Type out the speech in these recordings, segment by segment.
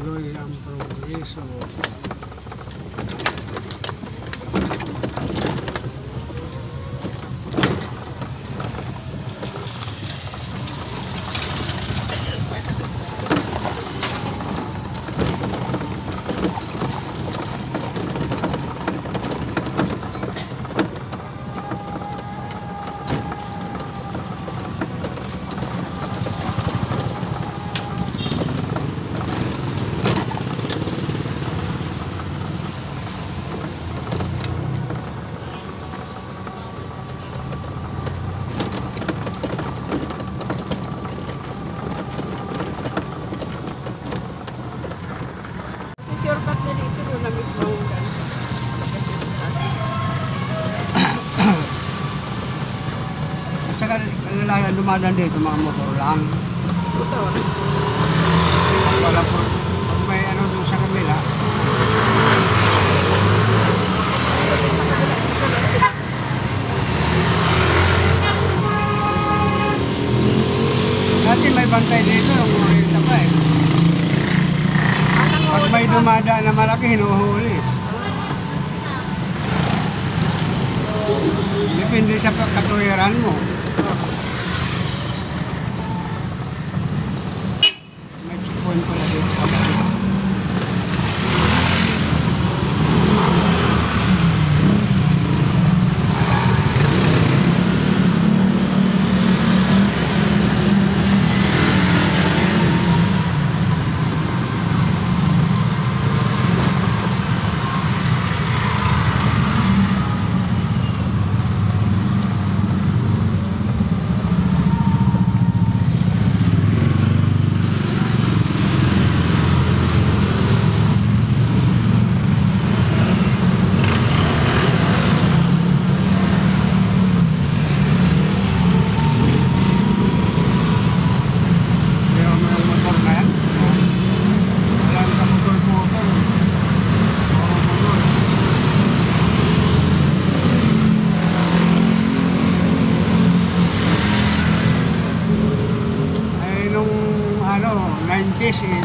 Tuloy ang progreso. Shortcut na dito doon na mismo ang daan sa At saka lalaki dumadaan dito, mga motor lang. motor. Wala po. Pag may ano doon sa kabila, dati may bantay dito nung isa pa eh. Pag may dumadaan na malaki, hinuhuli. Depende sa katuwiran mo. May checkpoint pala dito.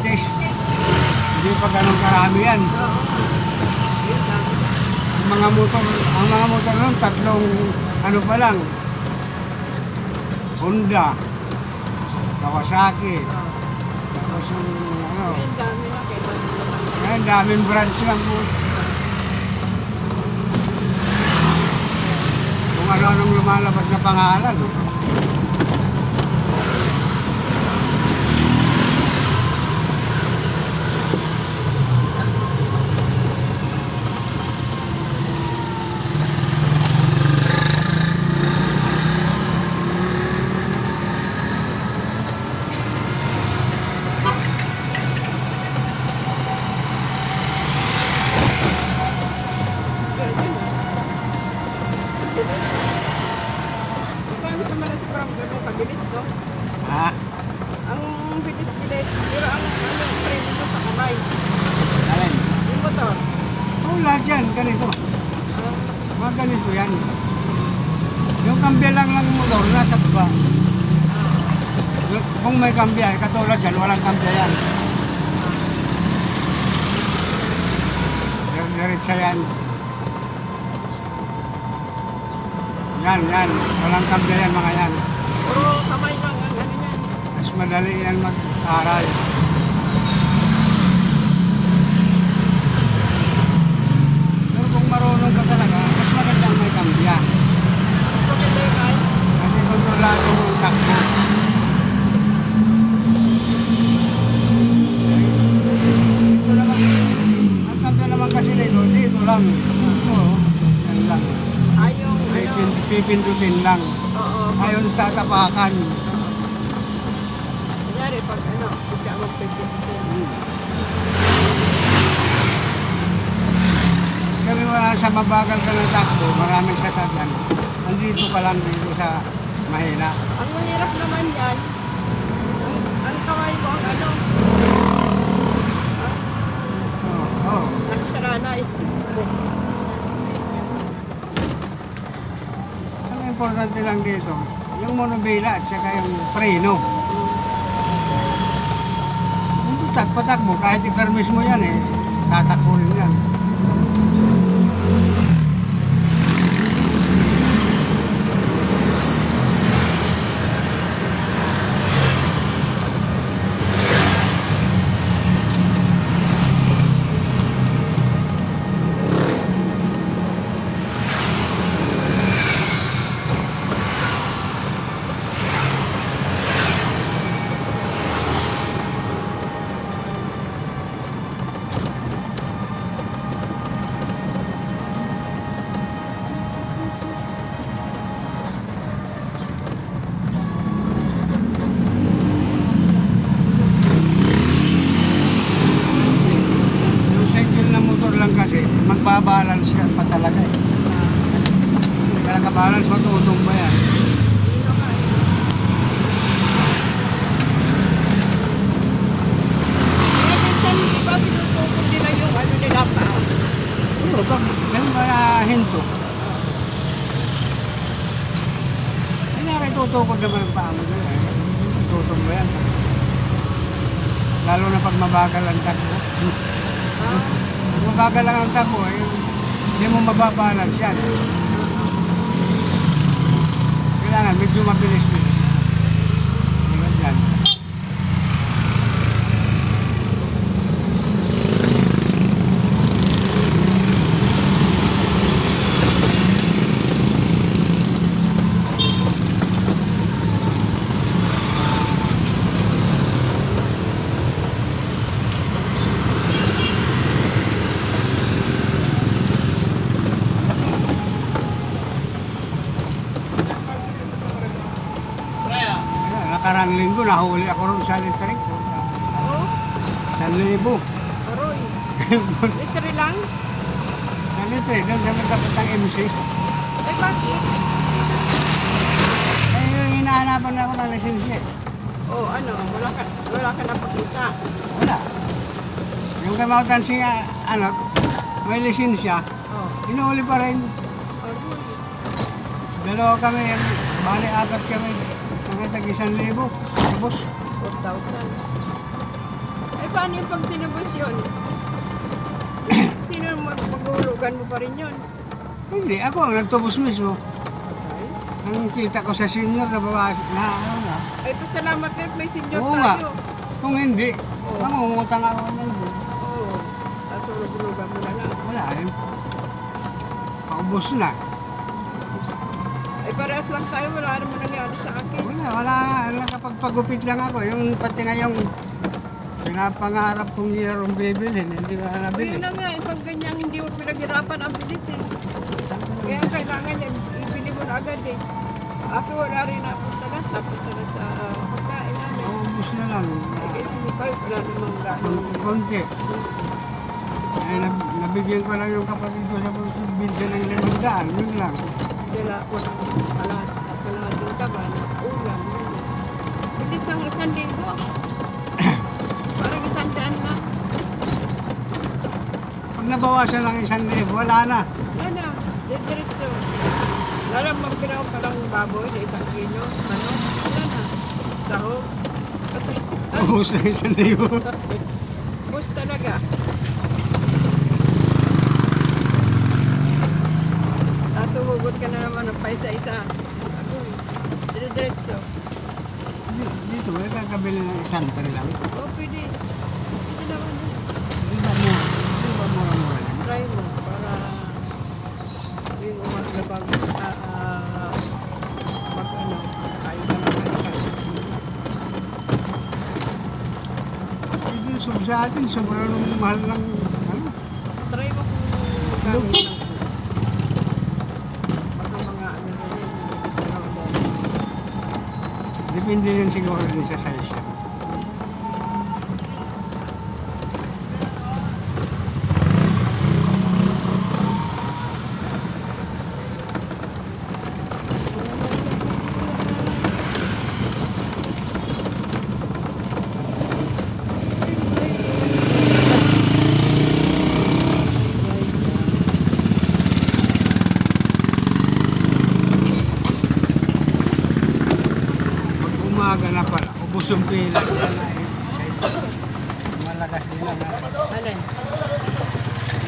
This, hindi pa ganun karami yan. Ang mga motor nun, tatlong ano pa lang, Honda, Kawasaki, tapos yung ano, ang daming brands lang po. Kung ano-anong lumalabas na pangalan. Paano naman si Pram gano'ng kabilis, no? Ha? Ang bilis-bilis. Pero ang frame mo sa kamay. Alin? Yung motor. Oo, lahat yan, ganito. Mga ganito yan. Yung kambya lang ng motor, nasa baba. Kung may kambya, katulad yan, walang kambya yan. Diretsa yan. Yan, walang kambya yan, mga yan. Puro kamay lang ang ano yan. Mas madali yan mag-aral. Pero kung marunong ka talaga, mas magandang may kambya. Maganda yung kahit. Kasi kontrolado mo ang takbo. Dito naman, ang kambya naman kasi dito lang. Oo, yan lang. Ayong ano. Pipindutin lang. Oo. Ayaw tatapakan. Kunyari pag ano, bigla magpipindutin. Kami wala sa mabagal ka ng takbo, maraming sasakyan. andito ka lang dito sa mahina. Ang mahirap naman yan, ang kamay mo ang ano, Oo. Oh, nakasaranay. ang importante lang dito, yung monobila at saka yung preno. Kung patakbo, kahit i-permis mo yan eh, tatakbo rin yan. Yung cycle na motor lang kasi, magbabalance ka pa talaga eh. Hindi ka nakabalance, matutong ba yan? Hindi naman. Kaya minsan, di ba, pinutukod nila yung ano nila pa. Oo, pag ganun ba na hinto? Ay, nakitutukod naman ang paa mo dyan eh. Tutong ba yan? Lalo na pag mabagal ang takbo. Pag mabagal lang ang takbo, eh, hindi mo mababalance yan. Kailangan medyo mabilis-bilis. Diba dyan? Ayan, nakarang linggo, nahuli ako rin sa litrik. Oo, 1,000. aroy. Litre lang? Sa litrik, doon sa magkapit ng MC. Eh, bakit? Eh, yung hinahanapan ako ng lisensya. Oo, ano, wala ka napakita. Wala. Yung kamautan siya, ano, may lisensya, Oo. inuuli pa rin. Aroy. Dalawa kami, bali 4 kami. Nakitag 1,000. Tapos, 4,000. Eh, paano yung pag tinubos yun? Sino maghulugan mo pa rin yun? hindi, ako ang nagtubos mismo. Ay, Ang kita ko sa senior na babae, na ano na. ay pasalamat kayo, may senior Oo nga. tayo. Kung hindi, Oo. mangungutang ako ng doon. Oo. Tapos hulugan mo na lang. Wala eh. Paubos na. Ay, parehas lang tayo, wala naman nangyari sa akin. Wala nga. Nakapagpagupit lang ako. Yung pati nga yung pinapangarap kong yerong bibilhin, hindi ko na O nabili. yun na nga, pag ganyan hindi mo pinaghirapan ang bilis eh. Kaya ang kailangan yan, ibili mo na agad eh. Ako wala rin napunta na sa pagkain namin. Paubos na lang. Ay, kasi ni Pai, wala namang gano'n. Konti. Eh, nabigyan ko lang yung kapatid ko sa probinsya ng 500. Yun lang. Wala ko ng kalahating kaban, ulam. Bilis ng 1,000. Parang 100 na. Pag nabawasan ng 1,000, wala na. Wala na, diretso. Wala na, magpinaw pa lang baboy na 1 kilo. Ano? Wala na. Sahog. Kasi, Ubus na 1,000. bus talaga. Tapos hugot ka na naman ng paisa-isa. Ako, diretso. Dito, may kakabili ng 1,000 lang. O, pwede. Pwede naman yun. Di ba mura-mura yan? Try mo para yung umaga pag ano, kain ka naman ka. Dito sa atin, sobrang mahal ng ano. Try mo kung magkano lang po. Baka mga ano na yun. Depende yun siguro din sa size. umaga na pala, ubos yung pila nila na eh. Malakas nila na. Alin?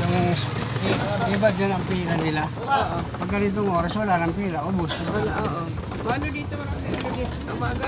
Yung iba dyan ang pila nila. Oo. Pag ganitong oras, wala ng pila, ubos. Wala, oo. Paano dito marami ano dito? Umaga?